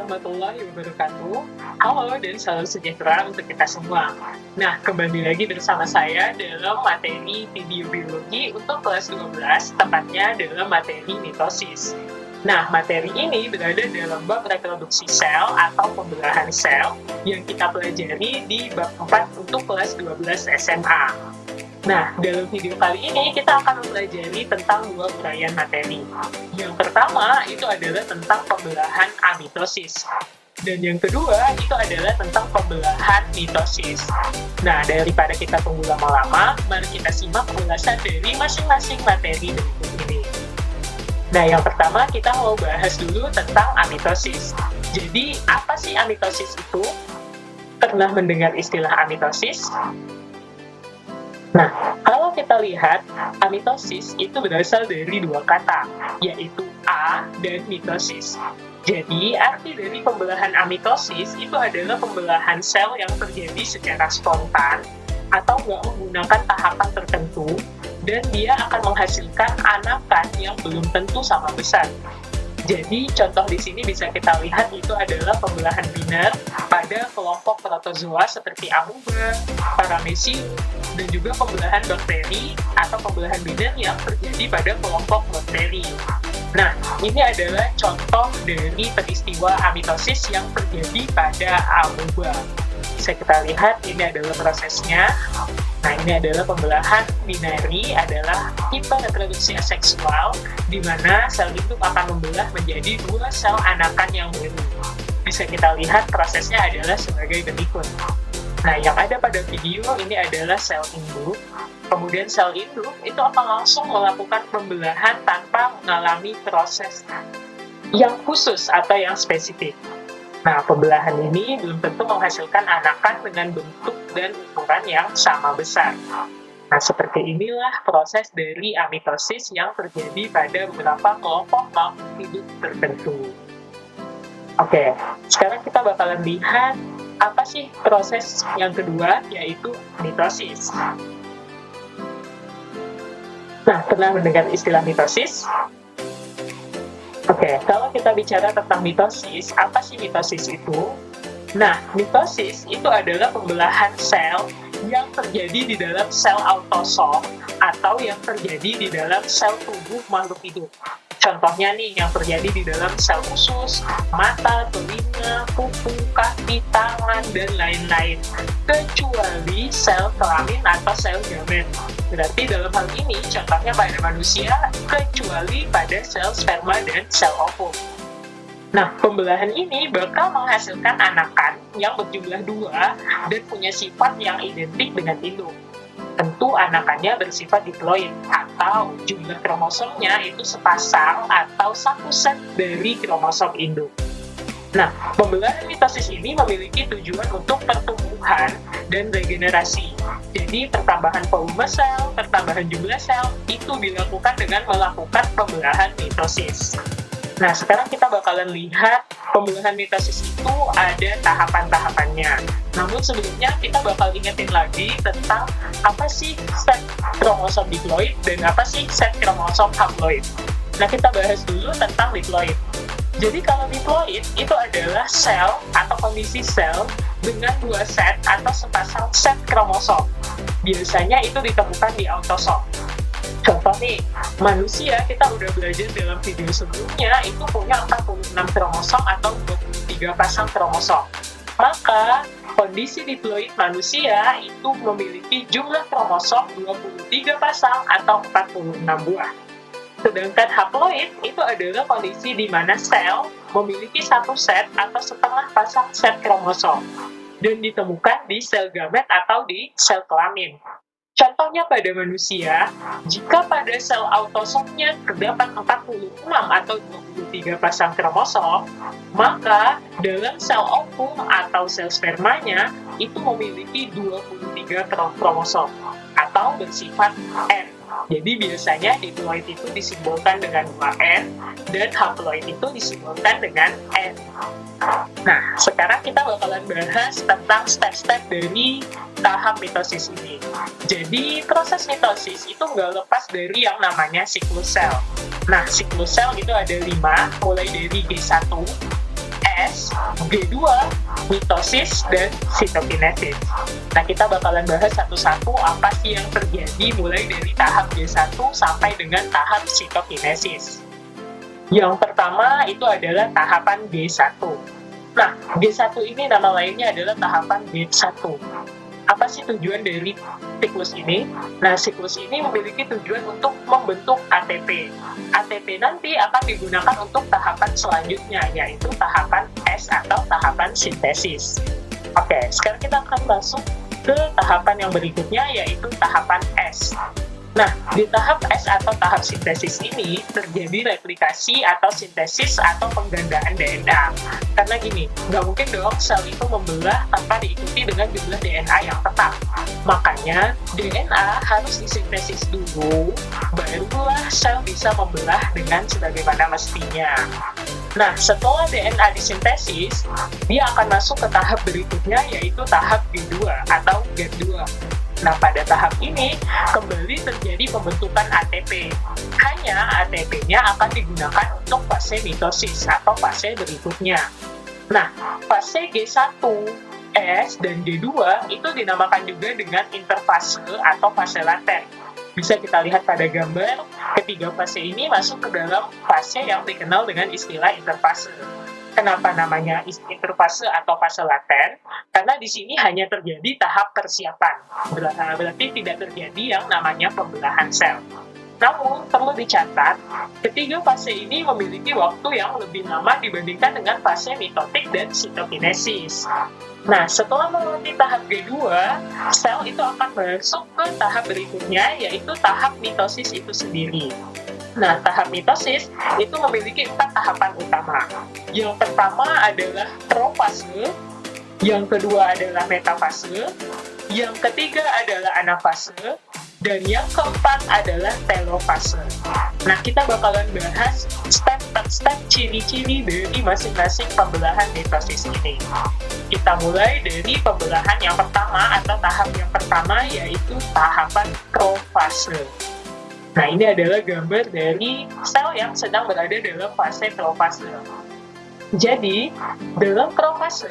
warahmatullahi wabarakatuh. Halo dan salam sejahtera untuk kita semua. Nah, kembali lagi bersama saya dalam materi video biologi untuk kelas 12, tepatnya dalam materi mitosis. Nah, materi ini berada dalam bab reproduksi sel atau pembelahan sel yang kita pelajari di bab 4 untuk kelas 12 SMA. Nah, dalam video kali ini kita akan mempelajari tentang dua uraian materi. Yang pertama itu adalah tentang pembelahan amitosis. Dan yang kedua itu adalah tentang pembelahan mitosis. Nah, daripada kita tunggu lama-lama, mari kita simak ulasan dari masing-masing materi berikut ini. Nah, yang pertama kita mau bahas dulu tentang amitosis. Jadi, apa sih amitosis itu? Pernah mendengar istilah amitosis? Nah, kalau kita lihat, amitosis itu berasal dari dua kata, yaitu a dan mitosis. Jadi, arti dari pembelahan amitosis itu adalah pembelahan sel yang terjadi secara spontan atau nggak menggunakan tahapan tertentu, dan dia akan menghasilkan anakan yang belum tentu sama besar. Jadi, contoh di sini bisa kita lihat itu adalah pembelahan biner pada kelompok protozoa seperti amoeba, paramecium, dan juga pembelahan bakteri atau pembelahan biner yang terjadi pada kelompok bakteri. Nah, ini adalah contoh dari peristiwa amitosis yang terjadi pada amoeba. Bisa kita lihat, ini adalah prosesnya. Nah, ini adalah pembelahan binari, adalah tipe reproduksi aseksual, di mana sel induk akan membelah menjadi dua sel anakan yang baru. Bisa kita lihat prosesnya adalah sebagai berikut. Nah, yang ada pada video ini adalah sel induk. Kemudian sel induk itu akan langsung melakukan pembelahan tanpa mengalami proses yang khusus atau yang spesifik. Nah, pembelahan ini belum tentu menghasilkan anakan dengan bentuk dan ukuran yang sama besar. Nah, seperti inilah proses dari amitosis yang terjadi pada beberapa kelompok makhluk hidup tertentu. Oke, sekarang kita bakalan lihat apa sih proses yang kedua, yaitu mitosis. Nah, pernah mendengar istilah mitosis? Oke, kalau kita bicara tentang mitosis, apa sih mitosis itu? Nah, mitosis itu adalah pembelahan sel yang terjadi di dalam sel autosom atau yang terjadi di dalam sel tubuh makhluk hidup. Contohnya nih, yang terjadi di dalam sel usus, mata, telinga, kuku, kaki, tangan, dan lain-lain. Kecuali sel kelamin atau sel gamet. Berarti dalam hal ini, contohnya pada manusia, kecuali pada sel sperma dan sel ovum. Nah, pembelahan ini bakal menghasilkan anakan yang berjumlah 2 dan punya sifat yang identik dengan induk. Tentu anakannya bersifat diploid atau jumlah kromosomnya itu sepasang atau satu set dari kromosom induk. Nah, pembelahan mitosis ini memiliki tujuan untuk pertumbuhan dan regenerasi. Jadi, pertambahan volume sel, pertambahan jumlah sel itu dilakukan dengan melakukan pembelahan mitosis. Nah, sekarang kita bakalan lihat pembelahan mitosis itu ada tahapan-tahapannya. Namun sebelumnya kita bakal ingetin lagi tentang apa sih set kromosom diploid dan apa sih set kromosom haploid. Nah, kita bahas dulu tentang diploid. Jadi kalau diploid itu adalah sel atau kondisi sel dengan 2 set atau sepasang set kromosom. Biasanya itu ditemukan di autosom. Contoh nih, manusia kita udah belajar dalam video sebelumnya itu punya 46 kromosom atau 23 pasang kromosom. Maka kondisi diploid manusia itu memiliki jumlah kromosom 23 pasang atau 46 buah. Sedangkan haploid itu adalah kondisi di mana sel memiliki satu set atau setengah pasang set kromosom dan ditemukan di sel gamet atau di sel kelamin. Contohnya pada manusia, jika pada sel autosomnya terdapat 46 atau 23 pasang kromosom, maka dalam sel ovum atau sel spermanya itu memiliki 23 kromosom atau bersifat N. Jadi biasanya diploid itu disimbolkan dengan 2N dan haploid itu disimbolkan dengan N. Nah, sekarang kita bakalan bahas tentang step-step dari tahap mitosis ini. Jadi, proses mitosis itu nggak lepas dari yang namanya siklus sel. Nah, siklus sel itu ada 5, mulai dari G1, S, G2, mitosis, dan sitokinesis. Nah, kita bakalan bahas satu-satu apa sih yang terjadi mulai dari tahap G1 sampai dengan tahap sitokinesis. Yang pertama itu adalah tahapan G1. Nah, G1 ini nama lainnya adalah tahapan G1. Apa sih tujuan dari siklus ini? Nah, siklus ini memiliki tujuan untuk membentuk ATP. ATP nanti akan digunakan untuk tahapan selanjutnya, yaitu tahapan S atau tahapan sintesis. Oke, sekarang kita akan masuk ke tahapan yang berikutnya, yaitu tahapan S. Nah, di tahap S atau tahap sintesis ini terjadi replikasi atau sintesis atau penggandaan DNA. Karena gini, nggak mungkin dong sel itu membelah tanpa diikuti dengan jumlah DNA yang tetap. Makanya, DNA harus disintesis dulu, barulah sel bisa membelah dengan sebagaimana mestinya. Nah, setelah DNA disintesis, dia akan masuk ke tahap berikutnya, yaitu tahap G2 atau GAT2. Nah, pada tahap ini, kembali terjadi pembentukan ATP. Hanya ATP-nya akan digunakan untuk fase mitosis atau fase berikutnya. Nah, fase G1, S, dan G2 itu dinamakan juga dengan interfase atau fase laten. Bisa kita lihat pada gambar, ketiga fase ini masuk ke dalam fase yang dikenal dengan istilah interfase. Kenapa namanya interfase atau fase laten? Karena di sini hanya terjadi tahap persiapan, berarti tidak terjadi yang namanya pembelahan sel. Namun, perlu dicatat, ketiga fase ini memiliki waktu yang lebih lama dibandingkan dengan fase mitotik dan sitokinesis. Nah, setelah melewati tahap G2, sel itu akan masuk ke tahap berikutnya, yaitu tahap mitosis itu sendiri. Nah, tahap mitosis itu memiliki 4 tahapan utama. Yang pertama adalah profase, yang kedua adalah metafase, yang ketiga adalah anafase, dan yang keempat adalah telofase. Nah, kita bakalan bahas step per step ciri-ciri dari masing-masing pembelahan mitosis ini. Kita mulai dari pembelahan yang pertama atau tahap yang pertama, yaitu tahapan profase. Nah, ini adalah gambar dari sel yang sedang berada dalam fase profase. Jadi, dalam profase,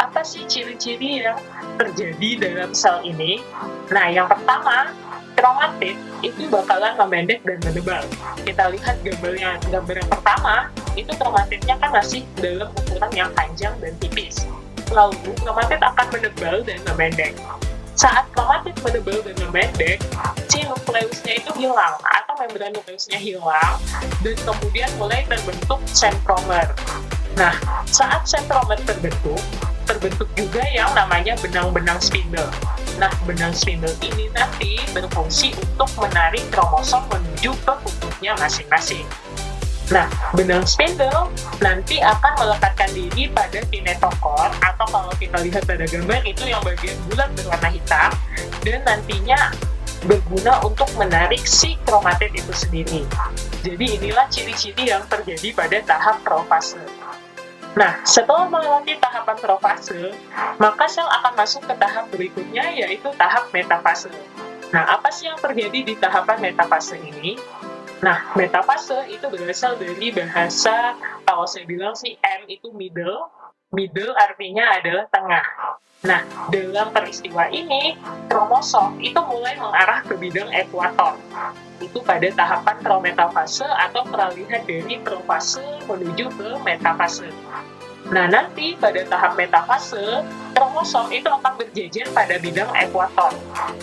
apa sih ciri-ciri yang terjadi dalam sel ini? Nah, yang pertama, kromatid itu bakalan memendek dan menebal. Kita lihat gambar yang pertama, itu kromatidnya kan masih dalam ukuran yang panjang dan tipis. Lalu, kromatid akan menebal dan memendek. Saat kromatid menebal dan memendek, si nukleusnya itu hilang, atau membran nukleusnya hilang, dan kemudian mulai terbentuk centromer. Nah, saat centromer terbentuk juga yang namanya benang-benang spindle. Nah, benang spindle ini nanti berfungsi untuk menarik kromosom menuju ke kutubnya masing-masing. Nah, benang spindle nanti akan melekatkan diri pada kinetokor, atau kalau kita lihat pada gambar itu yang bagian bulat berwarna hitam, dan nantinya berguna untuk menarik si kromatid itu sendiri. Jadi inilah ciri-ciri yang terjadi pada tahap profase. Nah, setelah melewati tahapan profase, maka sel akan masuk ke tahap berikutnya, yaitu tahap metafase. Nah, apa sih yang terjadi di tahapan metafase ini? Nah, metafase itu berasal dari bahasa, kalau saya bilang sih M itu middle. Middle artinya adalah tengah. Nah, dalam peristiwa ini, kromosom itu mulai mengarah ke bidang ekuator. Itu pada tahapan prometafase atau peralihan dari profase menuju ke metafase. Nah, nanti pada tahap metafase, kromosom itu akan berjejer pada bidang ekuator.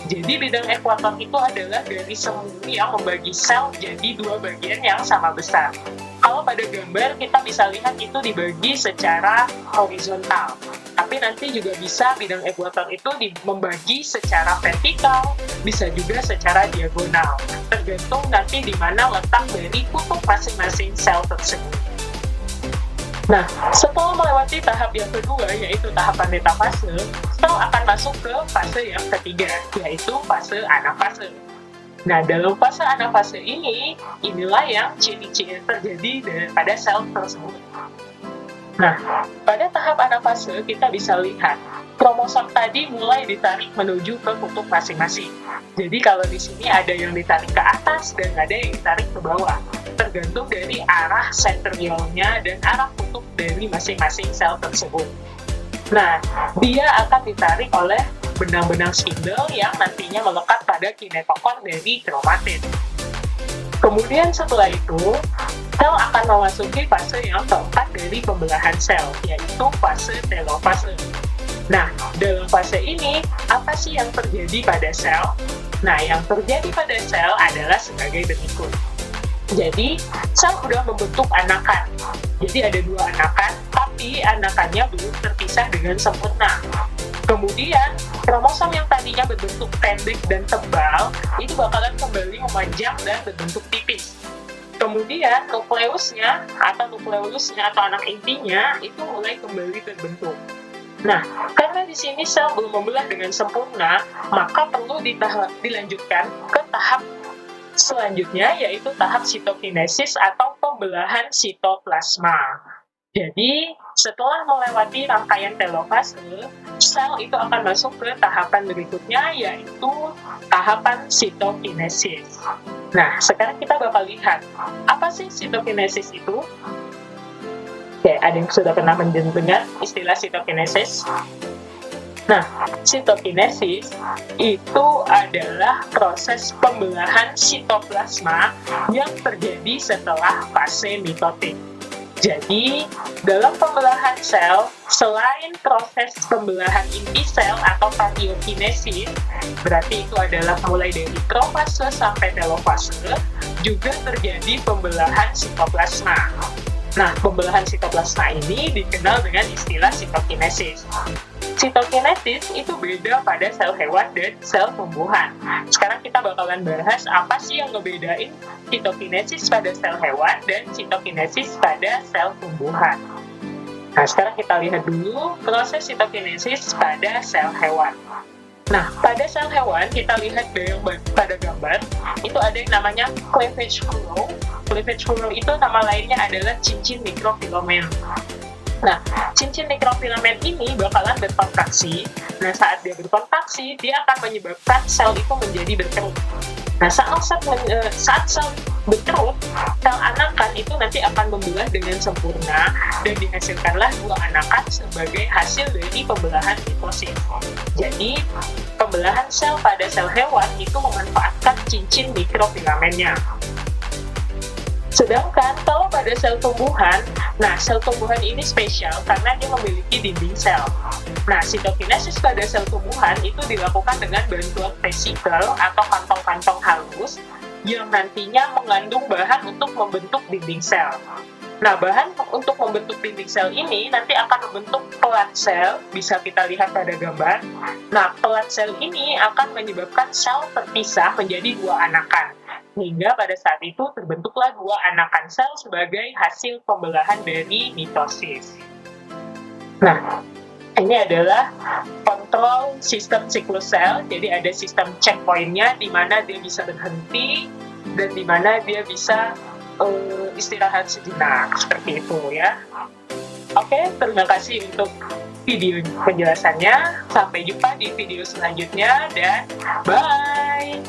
Jadi bidang ekuator itu adalah dari semu yang membagi sel jadi dua bagian yang sama besar. Kalau pada gambar kita bisa lihat itu dibagi secara horizontal. Tapi nanti juga bisa bidang ekuator itu membagi secara vertikal, bisa juga secara diagonal. Tergantung nanti di mana letak dari kutub masing-masing sel tersebut. Nah, setelah melewati tahap yang kedua, yaitu tahapan metafase, sel akan masuk ke fase yang ketiga, yaitu fase anafase. Nah, dalam fase anafase ini, inilah yang ciri-ciri terjadi pada sel tersebut. Nah, pada tahap anafase kita bisa lihat kromosom tadi mulai ditarik menuju ke kutub masing-masing. Jadi kalau di sini ada yang ditarik ke atas dan ada yang ditarik ke bawah. tergantung dari arah sentriolnya dan arah kutub dari masing-masing sel tersebut. Nah, dia akan ditarik oleh benang-benang spindle yang nantinya melekat pada kinetokor dari kromatin. Kemudian setelah itu, sel akan memasuki fase yang keempat dari pembelahan sel, yaitu fase telofase. Nah, dalam fase ini, apa sih yang terjadi pada sel? Nah, yang terjadi pada sel adalah sebagai berikut. Jadi, sel sudah membentuk anakan. Jadi ada dua anakan, tapi anakannya belum terpisah dengan sempurna. Kemudian, kromosom yang tadinya berbentuk pendek dan tebal, itu bakalan kembali memanjang dan berbentuk tipis. Kemudian, nukleusnya atau anak intinya itu mulai kembali terbentuk. Nah, karena di sini sel belum membelah dengan sempurna, maka perlu dilanjutkan ke tahap selanjutnya, yaitu tahap sitokinesis atau pembelahan sitoplasma. Jadi, setelah melewati rangkaian telofase, sel itu akan masuk ke tahapan berikutnya, yaitu tahapan sitokinesis. Nah, sekarang kita bakal lihat, apa sih sitokinesis itu? Oke, ada yang sudah pernah mendengar istilah sitokinesis? Nah, sitokinesis itu adalah proses pembelahan sitoplasma yang terjadi setelah fase mitotik. Jadi, dalam pembelahan sel, selain proses pembelahan inti sel atau karyokinesis, berarti itu adalah mulai dari profase sampai telofase, juga terjadi pembelahan sitoplasma. Nah, pembelahan sitoplasma ini dikenal dengan istilah sitokinesis. Sitokinesis itu beda pada sel hewan dan sel tumbuhan. Sekarang kita bakalan bahas apa sih yang ngebedain sitokinesis pada sel hewan dan sitokinesis pada sel tumbuhan. Nah, sekarang kita lihat dulu proses sitokinesis pada sel hewan. Nah, pada sel hewan, kita lihat pada gambar, itu ada yang namanya cleavage furrow. Cleavage furrow itu nama lainnya adalah cincin mikrofilamen. Nah, cincin mikrofilamen ini bakalan berkontraksi. Nah, saat dia berkontraksi, dia akan menyebabkan sel itu menjadi berkerut. Nah, saat sel berkerut, sel anakan itu nanti akan membelah dengan sempurna dan dihasilkanlah dua anakan sebagai hasil dari pembelahan mitosis. Jadi, pembelahan sel pada sel hewan itu memanfaatkan cincin mikrofilamennya. Sedangkan kalau pada sel tumbuhan, nah sel tumbuhan ini spesial karena dia memiliki dinding sel. Nah, sitokinesis pada sel tumbuhan itu dilakukan dengan bantuan vesikel atau kantong-kantong halus yang nantinya mengandung bahan untuk membentuk dinding sel. Nah, bahan untuk membentuk dinding sel ini nanti akan membentuk pelat sel, bisa kita lihat pada gambar. Nah, pelat sel ini akan menyebabkan sel terpisah menjadi dua anakan. Hingga pada saat itu terbentuklah dua anakan sel sebagai hasil pembelahan dari mitosis. Nah, ini adalah kontrol sistem siklus sel. Jadi ada sistem checkpoint-nya di mana dia bisa berhenti dan di mana dia bisa istirahat sejenak, seperti itu ya. Oke, terima kasih untuk video penjelasannya. Sampai jumpa di video selanjutnya dan bye!